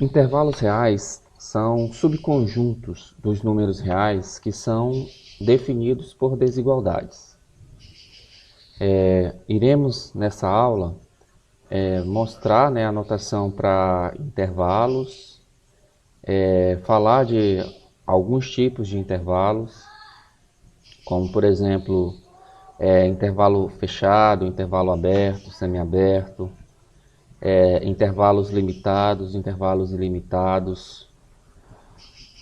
Intervalos reais são subconjuntos dos números reais que são definidos por desigualdades. Iremos nessa aula mostrar a notação para intervalos, falar de alguns tipos de intervalos, como por exemplo intervalo fechado, intervalo aberto, semiaberto, intervalos limitados, intervalos ilimitados.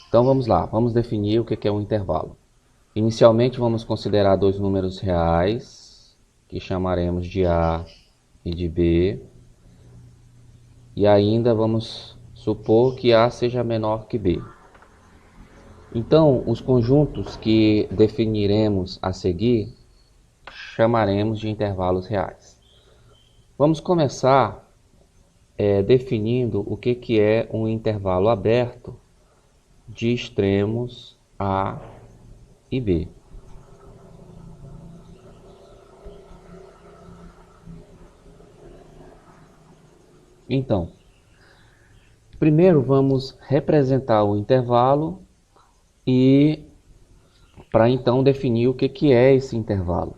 Então vamos lá, vamos definir o que é um intervalo. Inicialmente vamos considerar dois números reais, que chamaremos de A e de B. E ainda vamos supor que A seja menor que B. Então, os conjuntos que definiremos a seguir, chamaremos de intervalos reais. Vamos começar definindo o que é um intervalo aberto de extremos A e B. Então, primeiro vamos representar o intervalo e para então definir o que é esse intervalo.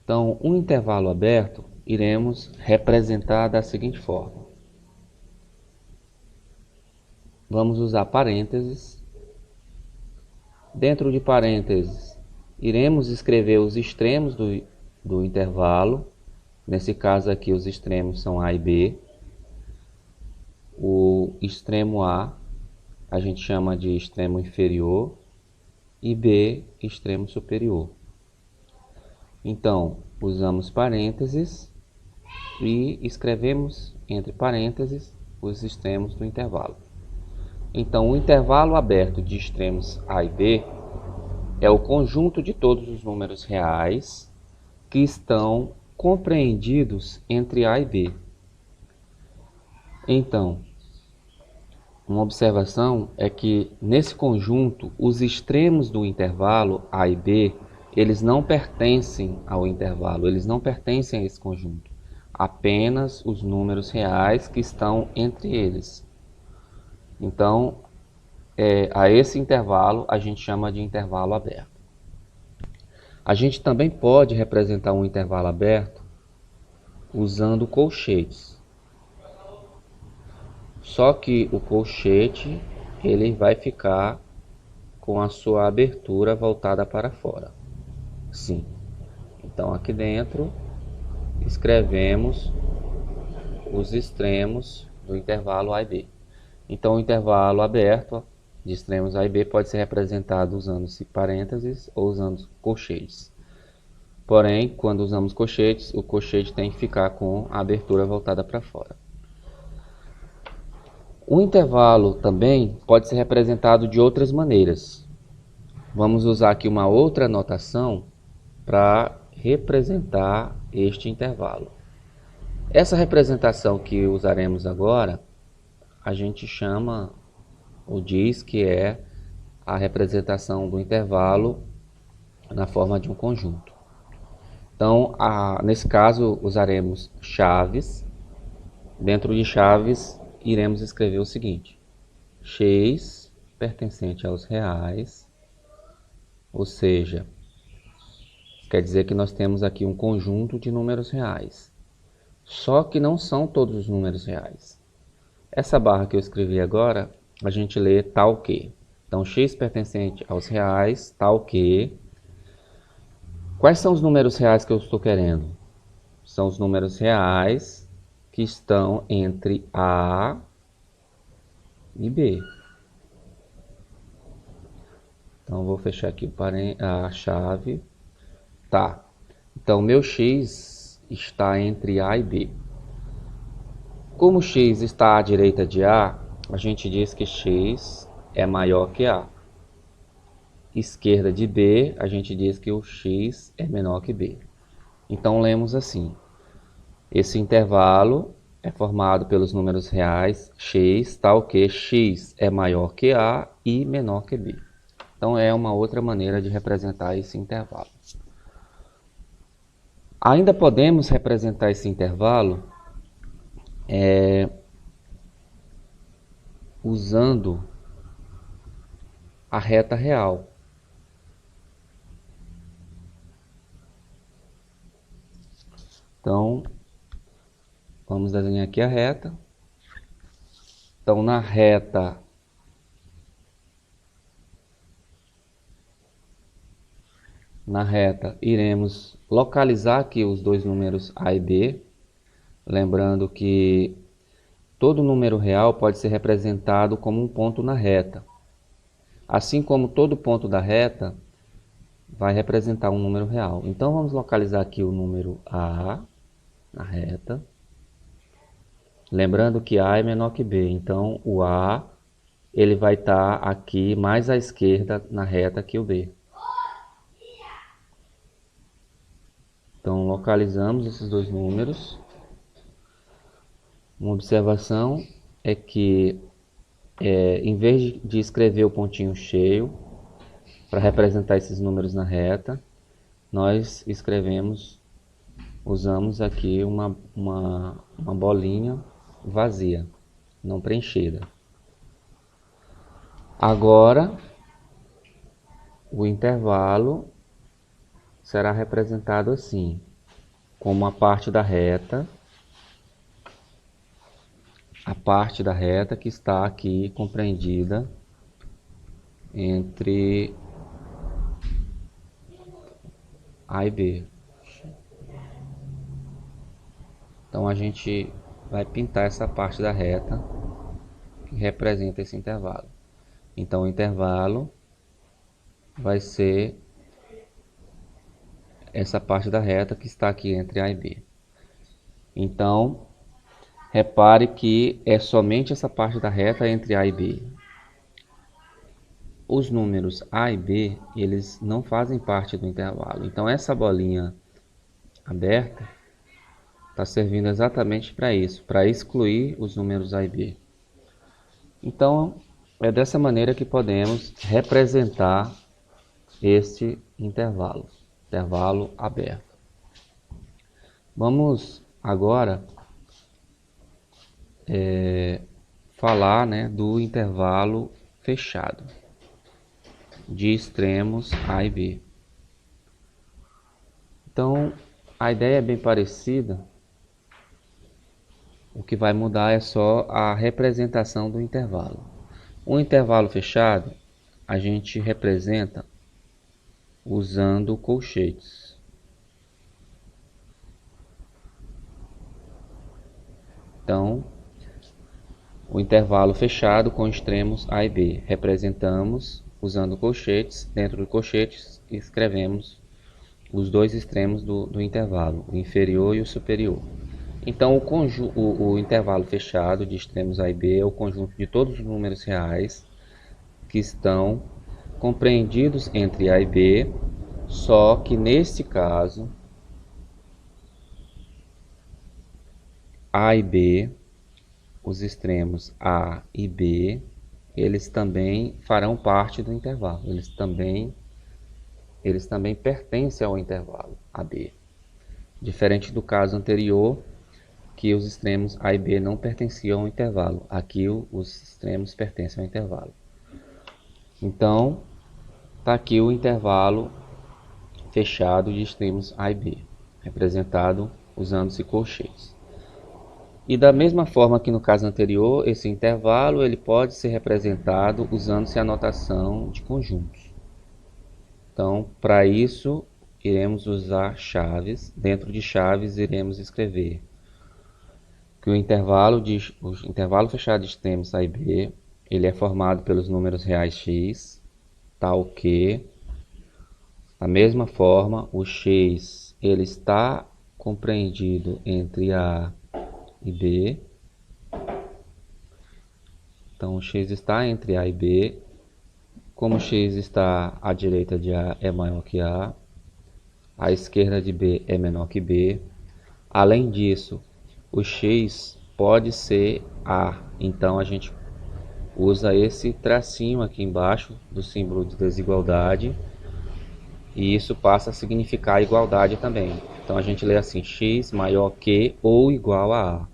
Então, um intervalo aberto iremos representar da seguinte forma. Vamos usar parênteses. Dentro de parênteses, iremos escrever os extremos do intervalo. Nesse caso aqui, os extremos são A e B. O extremo A a gente chama de extremo inferior e B, extremo superior. Então, usamos parênteses e escrevemos entre parênteses os extremos do intervalo. Então, o intervalo aberto de extremos A e B é o conjunto de todos os números reais que estão compreendidos entre A e B. Então, uma observação é que nesse conjunto, os extremos do intervalo A e B, eles não pertencem ao intervalo, eles não pertencem a esse conjunto. Apenas os números reais que estão entre eles. Então, a esse intervalo a gente chama de intervalo aberto. A gente também pode representar um intervalo aberto usando colchetes. Só que o colchete ele vai ficar com a sua abertura voltada para fora. Sim. Então aqui dentro escrevemos os extremos do intervalo A e B. Então o intervalo aberto de extremos A e B pode ser representado usando-se parênteses ou usando colchetes. Porém, quando usamos colchetes, o colchete tem que ficar com a abertura voltada para fora. O intervalo também pode ser representado de outras maneiras. Vamos usar aqui uma outra notação para representar este intervalo. Essa representação que usaremos agora, a gente chama ou diz que é a representação do intervalo na forma de um conjunto. Então, nesse caso, usaremos chaves. Dentro de chaves, iremos escrever o seguinte: x pertencente aos reais, ou seja, quer dizer que nós temos aqui um conjunto de números reais, só que não são todos os números reais. Essa barra que eu escrevi agora, a gente lê tal que. Então, x pertencente aos reais, tal que. Quais são os números reais que eu estou querendo? São os números reais que estão entre A e B. Então, vou fechar aqui a chave. Tá. Então, meu x está entre A e B. Como x está à direita de A, a gente diz que x é maior que A. Esquerda de B, a gente diz que o x é menor que B. Então, lemos assim. Esse intervalo é formado pelos números reais x, tal que x é maior que A e menor que B. Então, é uma outra maneira de representar esse intervalo. Ainda podemos representar esse intervalo usando a reta real. Então, vamos desenhar aqui a reta. Então, na reta iremos localizar aqui os dois números A e B. Lembrando que todo número real pode ser representado como um ponto na reta. Assim como todo ponto da reta vai representar um número real. Então, vamos localizar aqui o número A na reta. Lembrando que A é menor que B, então o A ele vai estar aqui mais à esquerda na reta que o B. Então, localizamos esses dois números. Uma observação é que, em vez de escrever o pontinho cheio para representar esses números na reta, nós usamos aqui uma bolinha vazia, não preenchida. Agora, o intervalo será representado assim, como a parte da reta que está aqui compreendida entre A e B. Então a gente vai pintar essa parte da reta que representa esse intervalo. Então o intervalo vai ser essa parte da reta que está aqui entre A e B. Então, repare que é somente essa parte da reta entre A e B. Os números A e B, eles não fazem parte do intervalo. Então, essa bolinha aberta está servindo exatamente para isso, para excluir os números A e B. Então, é dessa maneira que podemos representar este intervalo aberto. Vamos agora falar, do intervalo fechado de extremos A e B. Então, a ideia é bem parecida. O que vai mudar é só a representação do intervalo. Um intervalo fechado a gente representa usando colchetes. Então, o intervalo fechado com extremos A e B representamos usando colchetes. Dentro do colchetes escrevemos os dois extremos do intervalo, o inferior e o superior. Então, o intervalo fechado de extremos A e B é o conjunto de todos os números reais que estão compreendidos entre A e B, só que neste caso, A e B, os extremos A e B, eles também farão parte do intervalo. Eles também pertencem ao intervalo AB. Diferente do caso anterior, que os extremos A e B não pertenciam ao intervalo. Aqui os extremos pertencem ao intervalo. Então, está aqui o intervalo fechado de extremos A e B, representado usando-se colchetes. E da mesma forma que no caso anterior, esse intervalo ele pode ser representado usando-se a notação de conjuntos. Então, para isso, iremos usar chaves. Dentro de chaves, iremos escrever que o intervalo fechado de extremos A e B, ele é formado pelos números reais x, tal que, da mesma forma, o x ele está compreendido entre A e B. Então, o x está entre A e B. Como o x está à direita de A é maior que A, à esquerda de B é menor que B. Além disso, o x pode ser A, então a gente usa esse tracinho aqui embaixo do símbolo de desigualdade e isso passa a significar igualdade também. Então a gente lê assim, x maior que ou igual a A.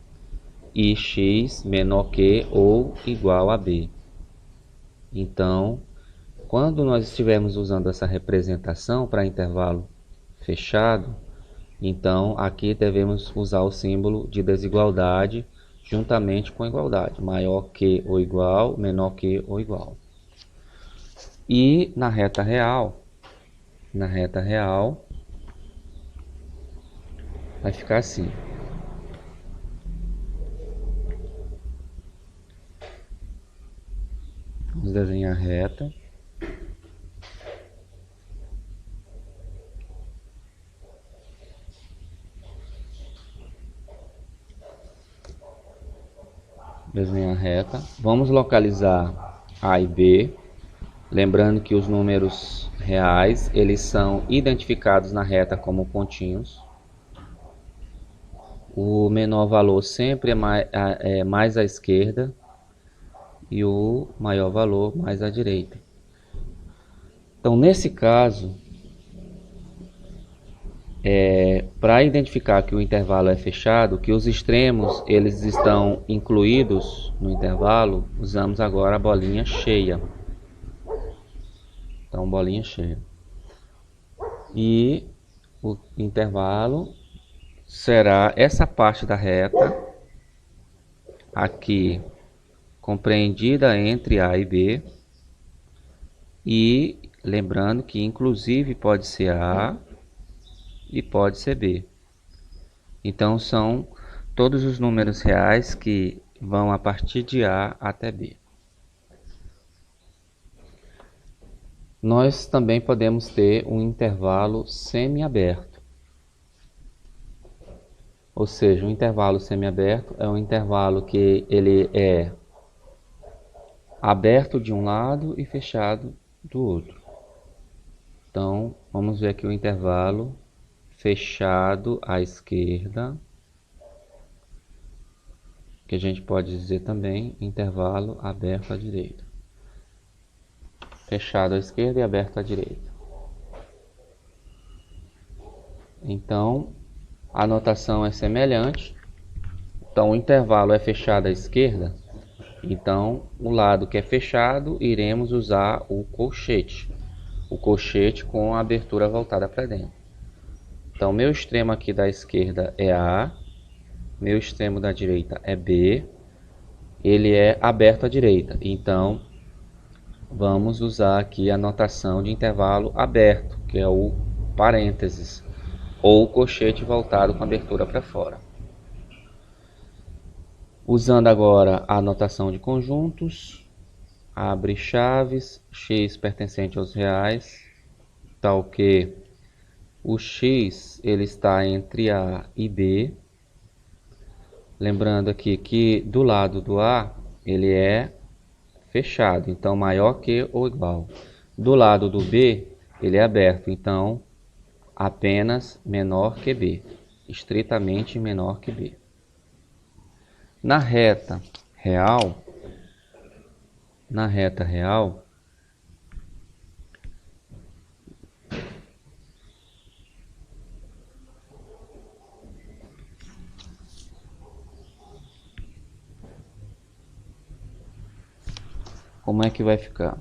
e x menor que ou igual a b. Então, quando nós estivermos usando essa representação para intervalo fechado, então aqui devemos usar o símbolo de desigualdade juntamente com igualdade, maior que ou igual, menor que ou igual. E na reta real vai ficar assim. Vamos desenhar a reta. Desenhar a reta. Vamos localizar A e B. Lembrando que os números reais, eles são identificados na reta como pontinhos. O menor valor sempre é mais à esquerda e o maior valor mais à direita. Então, nesse caso, para identificar que o intervalo é fechado, que os extremos eles estão incluídos no intervalo, usamos agora a bolinha cheia. Então, bolinha cheia. E o intervalo será essa parte da reta aqui, compreendida entre A e B. E lembrando que inclusive pode ser A e pode ser B. Então são todos os números reais que vão a partir de A até B. Nós também podemos ter um intervalo semiaberto. Ou seja, um intervalo semiaberto é um intervalo que ele é aberto de um lado e fechado do outro. Então, vamos ver aqui o intervalo fechado à esquerda, que a gente pode dizer também intervalo aberto à direita. Fechado à esquerda e aberto à direita. Então, a notação é semelhante. Então, o intervalo é fechado à esquerda. Então, o lado que é fechado, iremos usar o colchete. O colchete com a abertura voltada para dentro. Então, meu extremo aqui da esquerda é A. Meu extremo da direita é B. Ele é aberto à direita. Então, vamos usar aqui a notação de intervalo aberto, que é o parênteses, ou colchete voltado com abertura para fora. Usando agora a notação de conjuntos, abre chaves, x pertencente aos reais, tal que o x ele está entre A e B. Lembrando aqui que do lado do A ele é fechado, então maior que ou igual. Do lado do B ele é aberto, então apenas menor que B, estritamente menor que B. Na reta real, como é que vai ficar?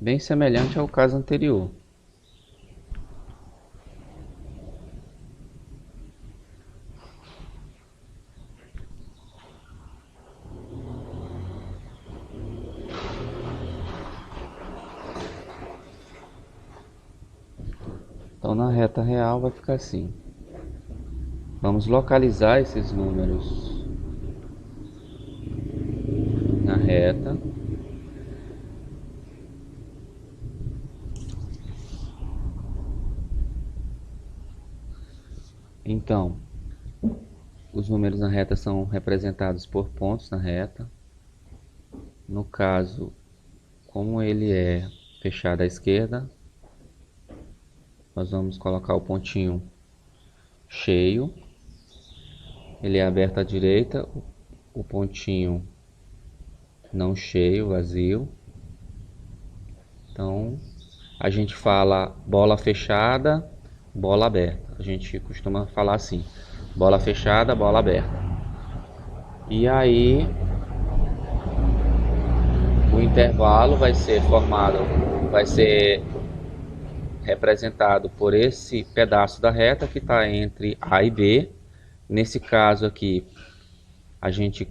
Bem semelhante ao caso anterior. Então, na reta real vai ficar assim. Vamos localizar esses números na reta. Então, os números na reta são representados por pontos na reta. No caso, como ele é fechado à esquerda, nós vamos colocar o pontinho cheio. Ele é aberto à direita, o pontinho não cheio, vazio. Então, a gente fala bola fechada, bola aberta. A gente costuma falar assim, bola fechada, bola aberta. E aí o intervalo vai ser formado, vai ser representado por esse pedaço da reta que está entre A e B. Nesse caso aqui, a gente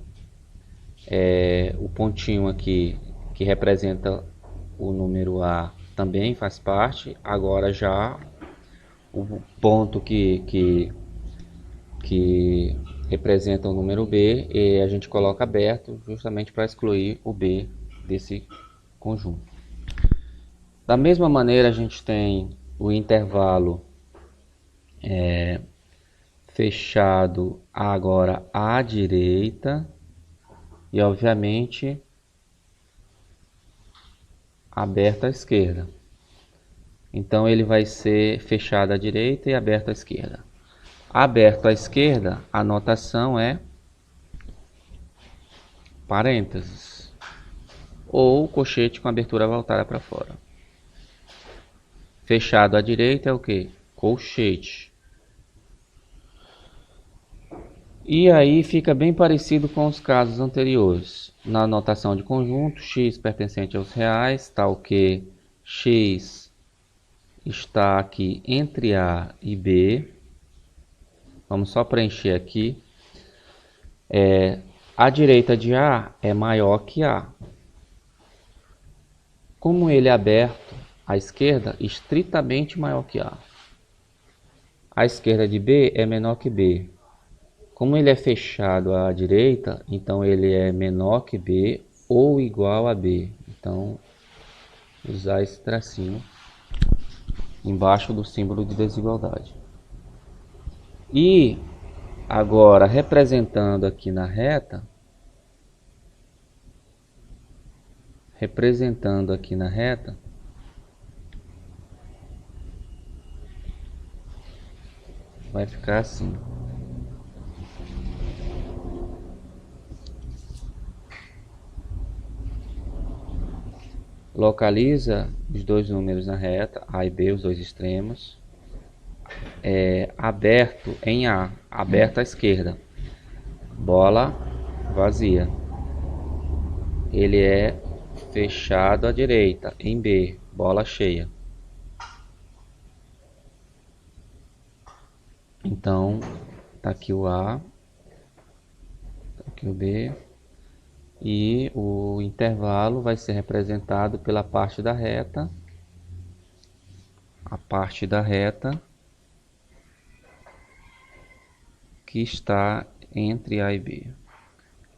o pontinho aqui que representa o número A também faz parte. Agora já o ponto que representa o número B e a gente coloca aberto justamente para excluir o B desse conjunto. Da mesma maneira, a gente tem o intervalo fechado agora à direita e, obviamente, aberto à esquerda. Então, ele vai ser fechado à direita e aberto à esquerda. Aberto à esquerda, a notação é parênteses ou colchete com abertura voltada para fora. Fechado à direita é o que? Colchete. E aí fica bem parecido com os casos anteriores. Na notação de conjunto, x pertencente aos reais, tal que x está aqui entre A e B. Vamos só preencher aqui. A direita de A é maior que A. Como ele é aberto, a esquerda estritamente maior que A. A esquerda de B é menor que B. Como ele é fechado à direita, então ele é menor que B ou igual a B. Então, usar esse tracinho embaixo do símbolo de desigualdade. E agora, representando aqui na reta, vai ficar assim. Localiza os dois números na reta, A e B, os dois extremos. Aberto em A, aberto à esquerda. Bola vazia. Ele é fechado à direita, em B, bola cheia. Então, tá aqui o A, tá aqui o B, e o intervalo vai ser representado pela parte da reta, a parte da reta que está entre A e B.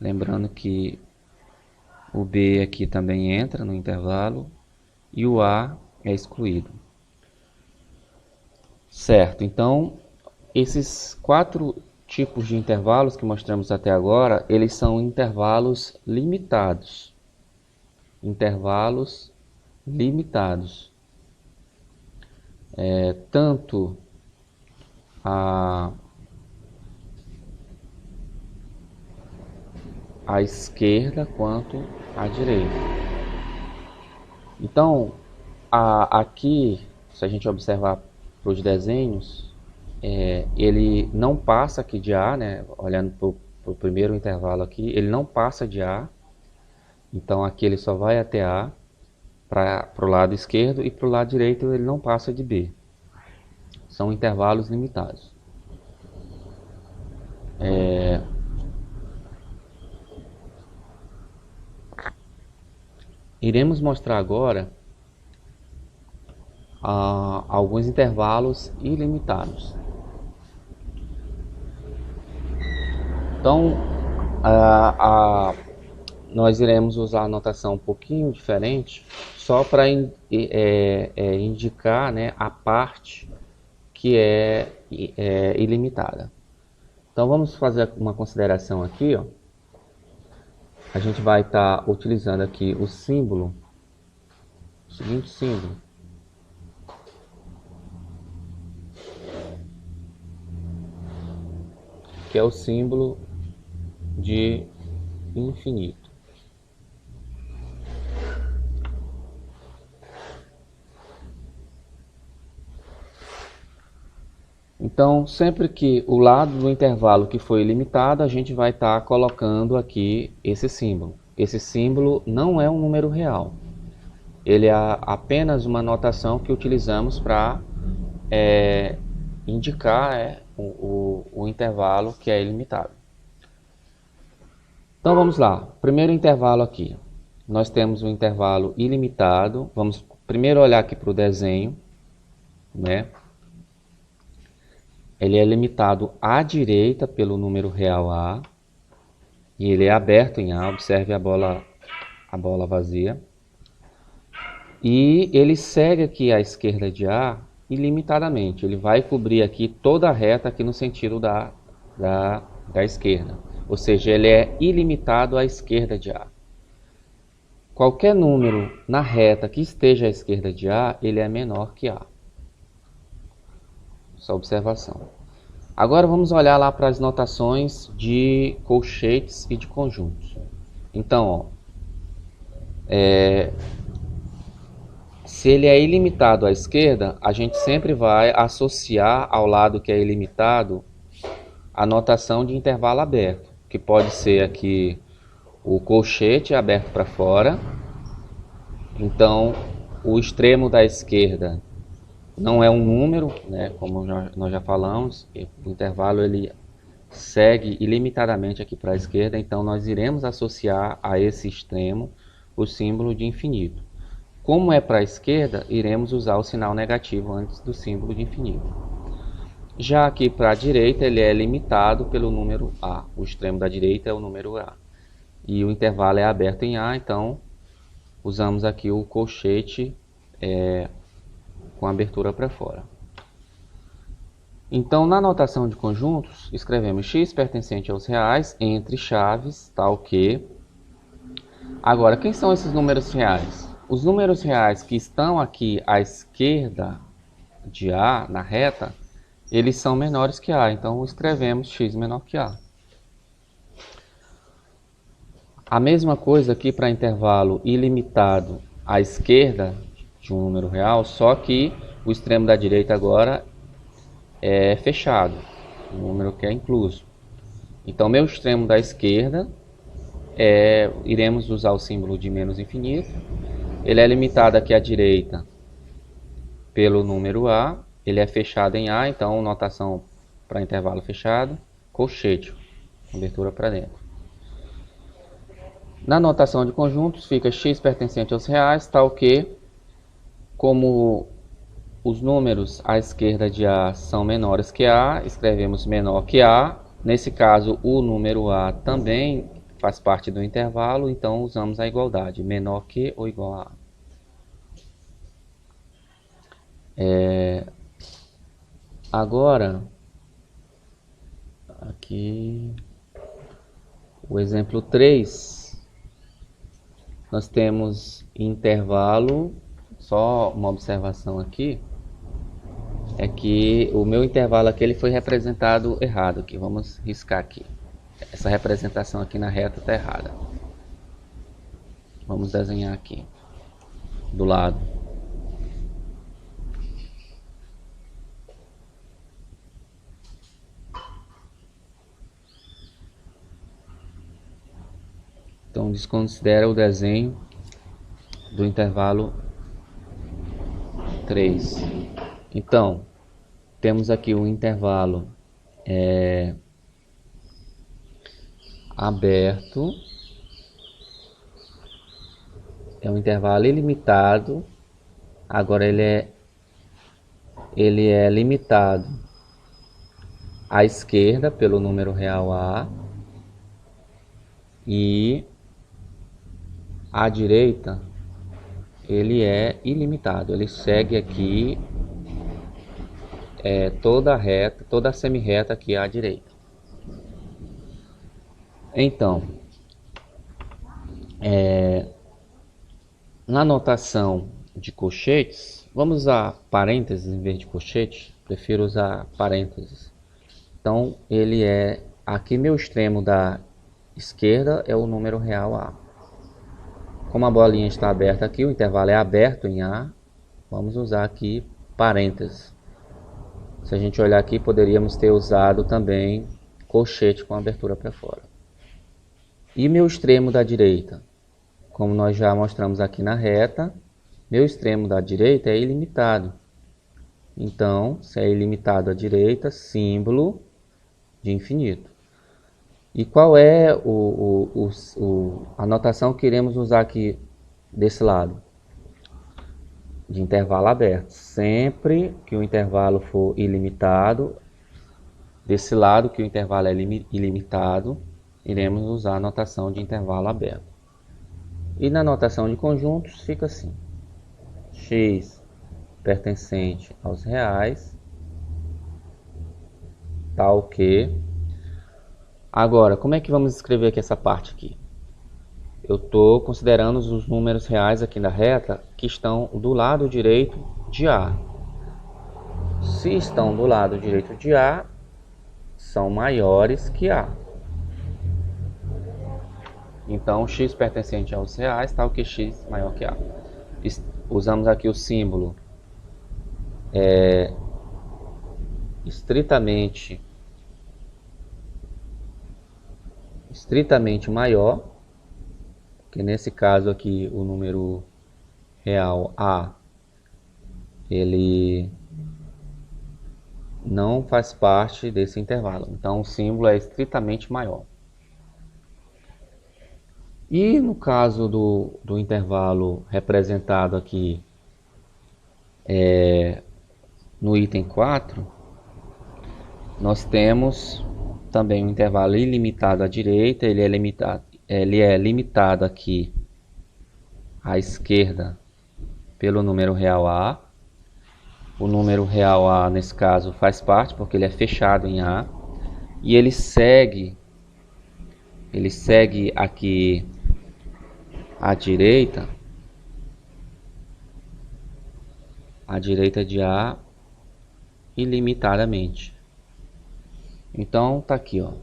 Lembrando que o B aqui também entra no intervalo e o A é excluído. Certo, então esses 4 tipos de intervalos que mostramos até agora, eles são intervalos limitados. Intervalos limitados. Tanto à esquerda quanto à direita. Então, aqui, se a gente observar para os desenhos, ele não passa aqui de A, né? Olhando para o primeiro intervalo aqui, ele não passa de A. Então aqui ele só vai até A para o lado esquerdo e para o lado direito ele não passa de B. São intervalos limitados. Iremos mostrar agora alguns intervalos ilimitados. Então, nós iremos usar a notação um pouquinho diferente, só para indicar, né, a parte que é ilimitada. Então, vamos fazer uma consideração aqui. Ó. A gente vai estar utilizando aqui o símbolo, o seguinte símbolo. Que é o símbolo de infinito. Então, sempre que o lado do intervalo que foi ilimitado, a gente vai estar colocando aqui esse símbolo. Esse símbolo não é um número real. Ele é apenas uma notação que utilizamos para indicar o intervalo que é ilimitado. Então vamos lá. Primeiro intervalo aqui. Nós temos um intervalo ilimitado. Vamos primeiro olhar aqui para o desenho, né? Ele é limitado à direita pelo número real A. E ele é aberto em A. Observe a bola vazia. E ele segue aqui à esquerda de A ilimitadamente. Ele vai cobrir aqui toda a reta aqui no sentido da esquerda. Ou seja, ele é ilimitado à esquerda de A. Qualquer número na reta que esteja à esquerda de A, ele é menor que A. Essa observação. Agora vamos olhar lá para as notações de colchetes e de conjuntos. Então, ó, se ele é ilimitado à esquerda, a gente sempre vai associar ao lado que é ilimitado a notação de intervalo aberto, que pode ser aqui o colchete aberto para fora. Então, o extremo da esquerda não é um número, né, como nós já falamos, o intervalo ele segue ilimitadamente aqui para a esquerda, então nós iremos associar a esse extremo o símbolo de infinito. Como é para a esquerda, iremos usar o sinal negativo antes do símbolo de infinito. Já aqui para a direita, ele é limitado pelo número A. O extremo da direita é o número A. E o intervalo é aberto em A, então usamos aqui o colchete com abertura para fora. Então, na notação de conjuntos, escrevemos x pertencente aos reais entre chaves, tal que... Agora, quem são esses números reais? Os números reais que estão aqui à esquerda de A, na reta, eles são menores que A, então escrevemos x menor que A. A mesma coisa aqui para intervalo ilimitado à esquerda de um número real, só que o extremo da direita agora é fechado, o número que é incluso. Então, meu extremo da esquerda, iremos usar o símbolo de menos infinito. Ele é limitado aqui à direita pelo número A, ele é fechado em A, então notação para intervalo fechado, colchete, abertura para dentro. Na notação de conjuntos fica x pertencente aos reais, tal que, como os números à esquerda de A são menores que A, escrevemos menor que A. Nesse caso, o número A também faz parte do intervalo, então usamos a igualdade, menor que ou igual a A. Agora, aqui, o exemplo 3, nós temos intervalo, só uma observação aqui, é que o meu intervalo aqui ele foi representado errado, aqui, vamos riscar aqui. Essa representação aqui na reta está errada. Vamos desenhar aqui, do lado. Então, desconsidera o desenho do intervalo 3. Então, temos aqui um intervalo aberto, é um intervalo ilimitado. Agora ele é limitado à esquerda pelo número real A e à direita ele é ilimitado. Ele segue aqui toda a reta, toda a semi-reta aqui à direita. Então, na notação de colchetes, vamos usar parênteses em vez de colchete. Prefiro usar parênteses. Então, ele aqui meu extremo da esquerda é o número real A. Como a bolinha está aberta aqui, o intervalo é aberto em A, vamos usar aqui parênteses. Se a gente olhar aqui, poderíamos ter usado também colchete com abertura para fora. E meu extremo da direita? Como nós já mostramos aqui na reta, meu extremo da direita é ilimitado. Então, se é ilimitado à direita, símbolo de infinito. E qual é a notação que iremos usar aqui desse lado? De intervalo aberto. Sempre que o intervalo for ilimitado, desse lado que o intervalo é ilimitado, iremos usar a notação de intervalo aberto. E na notação de conjuntos fica assim: x pertencente aos reais, tal que... Agora, como é que vamos escrever aqui essa parte aqui? Eu estou considerando os números reais aqui na reta que estão do lado direito de A. Se estão do lado direito de A, são maiores que A. Então, x pertencente aos reais, tal que x maior que A. Usamos aqui o símbolo estritamente maior, que nesse caso aqui o número real A, ele não faz parte desse intervalo. Então o símbolo é estritamente maior. E no caso do intervalo representado aqui no item 4, nós temos também um intervalo ilimitado à direita, ele é limitado aqui à esquerda pelo número real A. O número real A, nesse caso, faz parte, porque ele é fechado em A. E ele segue aqui à direita de A ilimitadamente. Então, tá aqui, ó.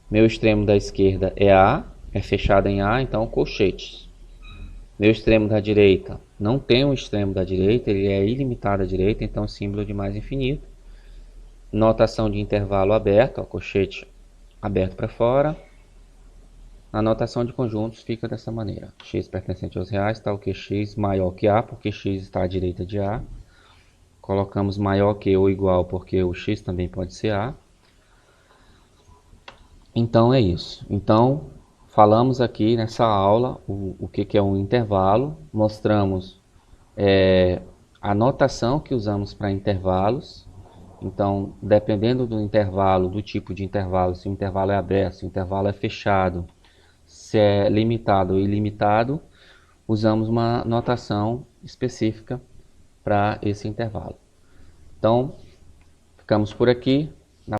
Meu extremo da esquerda é A, é fechado em A, então colchetes. Meu extremo da direita não tem um extremo da direita, ele é ilimitado à direita, então símbolo de mais infinito. Notação de intervalo aberto, ó, colchete aberto para fora. A notação de conjuntos fica dessa maneira: x pertencente aos reais, tal que x maior que A, porque x está à direita de A. Colocamos maior que ou igual, porque o x também pode ser A. Então é isso. Então, falamos aqui nessa aula o que é um intervalo. Mostramos a notação que usamos para intervalos. Então, dependendo do intervalo, do tipo de intervalo, se o intervalo é aberto, se o intervalo é fechado, se é limitado ou ilimitado, usamos uma notação específica para esse intervalo. Então, ficamos por aqui.